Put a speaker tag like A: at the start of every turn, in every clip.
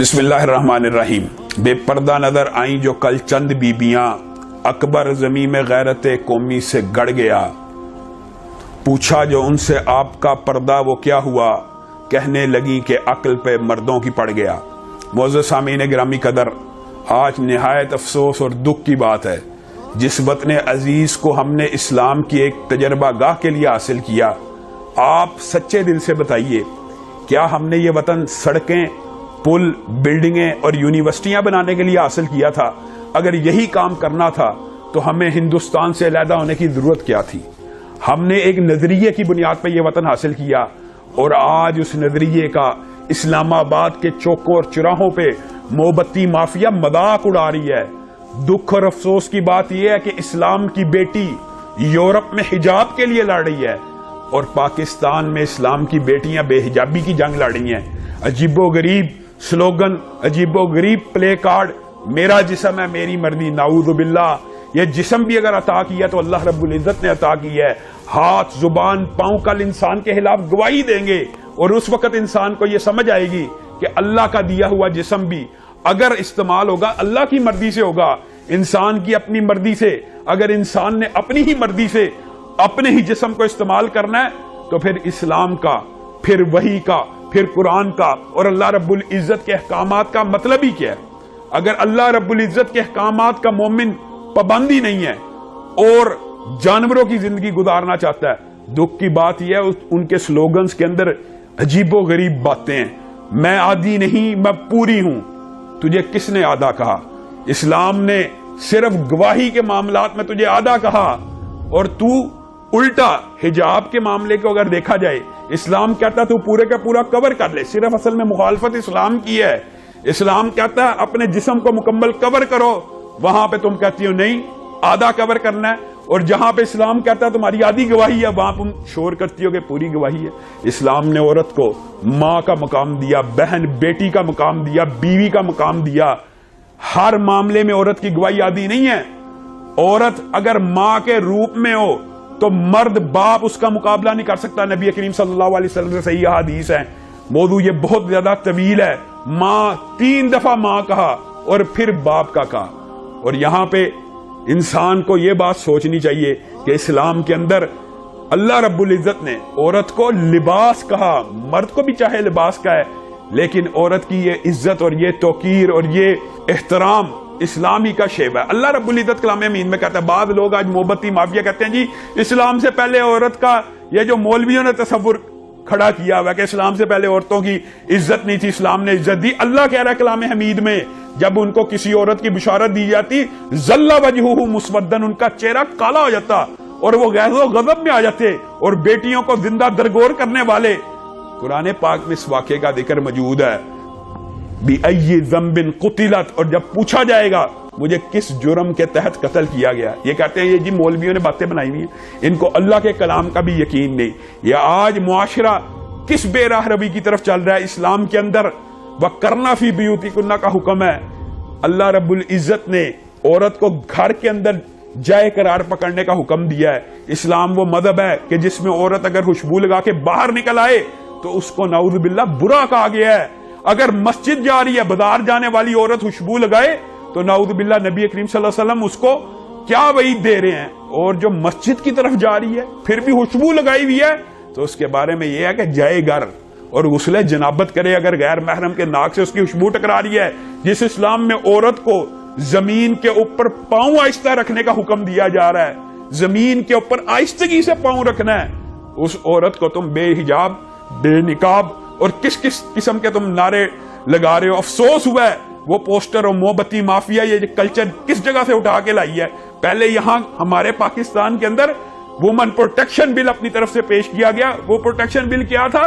A: बिस्मिल्लाहिर्रहमानिर्रहीम। बे पर्दा नजर आई जो कल चंद बीबियां, अकबर ज़मीन में गैरत कौमी से गड़ गया। पूछा जो उनसे आपका पर्दा वो क्या हुआ, कहने लगी कि अक्ल पे मर्दों की पड़ गया। मौजूद सामीन गिरामी कदर, आज निहायत अफसोस और दुख की बात है जिस वतन अजीज को हमने इस्लाम की एक तजर्बा गाह के लिए हासिल किया। आप सच्चे दिल से बताइए, क्या हमने ये वतन सड़कें, पुल, बिल्डिंगें और यूनिवर्सिटियां बनाने के लिए हासिल किया था? अगर यही काम करना था तो हमें हिंदुस्तान से अलहदा होने की जरूरत क्या थी? हमने एक नजरिए की बुनियाद पर यह वतन हासिल किया और आज उस नजरिए का इस्लामाबाद के चौकों और चौराहों पे मोमबत्ती माफिया मजाक उड़ा रही है। दुख और अफसोस की बात यह है कि इस्लाम की बेटी यूरोप में हिजाब के लिए लड़ रही है और पाकिस्तान में इस्लाम की बेटियां बेहिजाबी की जंग लड़ रही हैं। अजीबो गरीब स्लोगन, अजीबो गरीब प्ले कार्ड, मेरा जिस्म है मेरी मर्जी, नाऊज़ु बिल्लाह। ये जिस्म भी अगर अता किया तो अल्लाह रब्बुल इज्जत ने अता की है। हाथ, जुबान, पांव कल इंसान के खिलाफ गवाही देंगे और उस वक्त इंसान को यह समझ आएगी कि अल्लाह का दिया हुआ जिस्म भी अगर इस्तेमाल होगा अल्लाह की मर्जी से होगा, इंसान की अपनी मर्जी से। अगर इंसान ने अपनी ही मर्जी से अपने ही जिस्म को इस्तेमाल करना है तो फिर इस्लाम का, फिर वही का, फिर कुरान का और अल्लाह रब्बुल इज्जत के अहकामात का मतलब ही क्या है? अगर अल्लाह रब्बुल इज्जत के अहकामात का मोमिन पाबंदी नहीं है और जानवरों की जिंदगी गुजारना चाहता है, दुख की बात यह है उनके स्लोगन्स के अंदर अजीबो गरीब बातें हैं। मैं आधी नहीं, मैं पूरी हूं। तुझे किसने आधा कहा? इस्लाम ने सिर्फ गवाही के मामलात में तुझे आधा कहा और तू उल्टा हिजाब के मामले को अगर देखा जाए, इस्लाम कहता तू पूरे का पूरा कवर कर ले। सिर्फ असल में मुखालफत इस्लाम की है। इस्लाम कहता है अपने जिस्म को मुकम्मल कवर करो, वहां पे तुम कहती हो नहीं आधा कवर करना है। और जहां पे इस्लाम कहता है तुम्हारी आधी गवाही है, वहां तुम शोर करती हो कि पूरी गवाही है। इस्लाम ने औरत को मां का मकाम दिया, बहन बेटी का मकाम दिया, बीवी का मकाम दिया। हर मामले में औरत की गवाही आधी नहीं है। औरत अगर मां के रूप में हो तो मर्द बाप उसका मुकाबला नहीं कर सकता। नबी करीम सल्लल्लाहु अलैहि वसल्लम से सही हदीस है। मौजू ये बहुत ज्यादा तवील है। मां 3 दफा मां कहा और फिर बाप का कहा। और यहां पे इंसान को यह बात सोचनी चाहिए कि इस्लाम के अंदर अल्लाह रब्बुल इज्जत ने औरत को लिबास कहा। मर्द को भी चाहे लिबास का है, लेकिन औरत की ये इज्जत और ये तौकीर और ये एहतराम इस्लामी का शेब है। अल्लाह रब्बुल इज्जत कलाम अमीन में कहता है, बाद लोग आज मोमबत्ती माफिया कहते हैं जी इस्लाम से पहले औरत का, ये जो मौलवियों ने तसव्वुर खड़ा किया हुआ कि इस्लाम से पहले औरतों की इज्जत नहीं थी, इस्लाम ने इज्जत दी। अल्लाह कह रहा है कलाम हमीद में, जब उनको किसी औरत की बिशारत दी जाती, जल्ला वजहुहु मुस्वद्दन, उनका चेहरा काला हो जाता और वो गैज़ो गज़ब में आ जाते। और बेटियों को जिंदा दरगोर करने वाले, कुरान पाक में इस वाक़े का जिक्र मौजूद है, बिअय्यि ज़ंबिन कुतिलत। और जब पूछा जाएगा मुझे किस जुर्म के तहत कत्ल किया गया, ये कहते हैं ये जी मौलवियों ने बातें बनाई हुई हैं, इनको अल्लाह के कलाम का भी यकीन नहीं। या आज मुआशरा किस बेराह रवी की तरफ चल रहा है? इस्लाम के अंदर वकरना फी बुयूतिकुन्ना का हुक्म है। अल्लाह रब्बुल इज्जत ने औरत को घर के अंदर जाए करार पकड़ने का हुक्म दिया है। इस्लाम वो मजहब है कि जिसमें औरत अगर खुशबू लगा के बाहर निकल आए तो उसको नाउज़ु बिल्लाह बुरा कहा गया है। अगर मस्जिद जा रही है, बाजार जाने वाली औरत खुशबू लगाए तो नाउज़ु बिल्लाह नबी करीम सल्लल्लाहु अलैहि वसल्लम उसको क्या वईद दे रहे हैं। और जो मस्जिद की तरफ जा रही है फिर भी खुशबू लगाई हुई है तो उसके बारे में यह है कि जाए घर और गुस्ले जनाबत करे अगर गैर महरम के नाक से उसकी खुशबू टकरा रही है। जिस इस्लाम में औरत को जमीन के ऊपर पांव आहिस्ता रखने का हुक्म दिया जा रहा है, जमीन के ऊपर आहिस्तगी से पांव रखना है, उस औरत को तुम बेहिजाब, बेनिकाब और किस किस किस्म के तुम नारे लगा रहे हो। अफसोस हुआ है वो पोस्टर और मोमबत्ती माफिया ये कल्चर किस जगह से उठा के लाई है। पहले यहां हमारे पाकिस्तान के अंदर वुमन प्रोटेक्शन बिल अपनी तरफ से पेश किया गया। वो प्रोटेक्शन बिल क्या था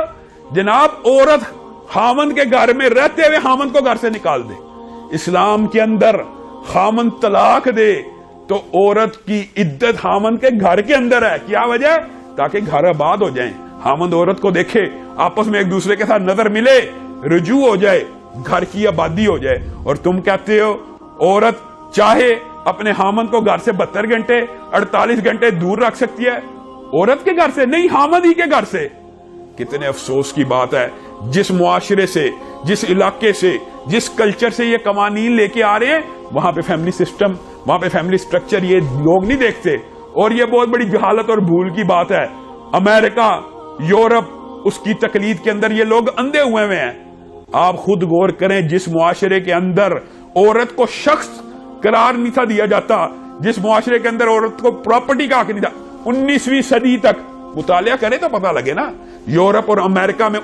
A: जनाब? औरत खामन के घर में रहते हुए खामन को घर से निकाल दे। इस्लाम के अंदर खामन तलाक दे तो औरत की इद्दत खामन के घर के अंदर है। क्या वजह? ताकि घर आबाद हो जाए, खामन औरत को देखे, आपस में एक दूसरे के साथ नजर मिले, रुजू हो जाए, घर की आबादी हो जाए। और तुम कहते हो औरत चाहे अपने हामन को घर से 72 घंटे 48 घंटे दूर रख सकती है, औरत के घर से नहीं, हामद ही के घर से। कितने अफसोस की बात है जिस मुआशरे से, जिस इलाके से, जिस कल्चर से ये कवानीन लेके आ रहे हैं, वहां पे फैमिली सिस्टम, वहां पे फैमिली स्ट्रक्चर ये लोग नहीं देखते। और ये बहुत बड़ी जहालत और भूल की बात है। अमेरिका, यूरोप, उसकी तकलीद के अंदर ये लोग अंधे हुए हैं। आप खुद गौर करें, जिस मुआशरे के अंदर औरत को शख्स करार नहीं था दिया जाता, जिस मुआशरे के अंदर औरत को प्रॉपर्टी का हक नहीं था, 19वीं सदी तक मुतालिया करें तो पता लगे ना। यूरोप और अमेरिका में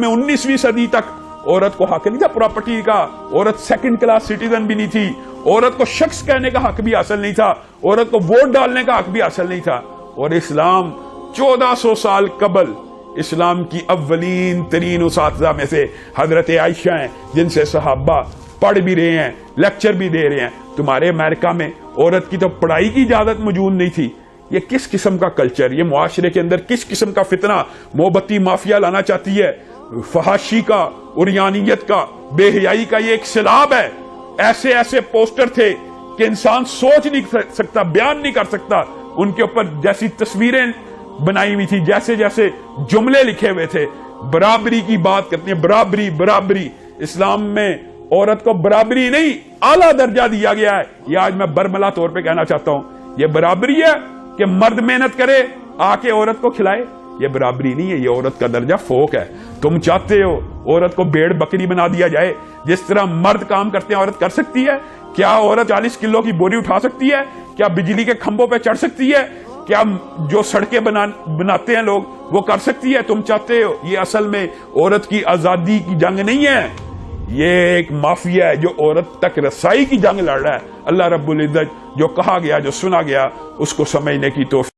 A: 19वीं सदी तक औरत को हक नहीं था प्रॉपर्टी का। औरत सेकंड क्लास सिटीजन भी नहीं थी। औरत को शख्स कहने का हक भी हासिल नहीं था। औरत को वोट डालने का हक भी हासिल नहीं था। और इस्लाम 1400 साल कबल, इस्लाम की अव्वलीन तरीन उसातिज़ा में से हजरत आयशा हैं, जिनसे सहाबा पढ़ भी रहे हैं, लेक्चर भी दे रहे हैं। तुम्हारे अमेरिका में औरत की तो पढ़ाई की इजाजत मौजूद नहीं थी। ये किस किस्म का कल्चर, ये मुआशरे के अंदर किस किस्म का फितना, मोहब्बती माफिया लाना चाहती है। फहाशी का, उरियानियत का, बेहयाई का ये एक सैलाब है। ऐसे ऐसे पोस्टर थे कि इंसान सोच नहीं सकता, बयान नहीं कर सकता। उनके ऊपर जैसी तस्वीरें बनाई हुई थी, जैसे जैसे जुमले लिखे हुए थे, बराबरी की बात करते हैं, बराबरी बराबरी। इस्लाम में औरत को बराबरी नहीं, आला दर्जा दिया गया है। ये आज मैं बरमला तौर पे कहना चाहता हूं, ये बराबरी है कि मर्द मेहनत करे आके औरत को खिलाए, ये बराबरी नहीं है, ये औरत का दर्जा फोक है। तुम चाहते हो औरत को भेड़ बकरी बना दिया जाए। जिस तरह मर्द काम करते हैं औरत कर सकती है। क्या औरत 40 किलो की बोरी उठा सकती है? क्या बिजली के खंभों पे चढ़ सकती है? क्या जो सड़कें बनाते हैं लोग वो कर सकती है? तुम चाहते हो, ये असल में औरत की आजादी की जंग नहीं है, ये एक माफिया है जो औरत तक रसाई की जंग लड़ रहा है। अल्लाह रब्बुल इज्जत जो कहा गया, जो सुना गया, उसको समझने की तौफीक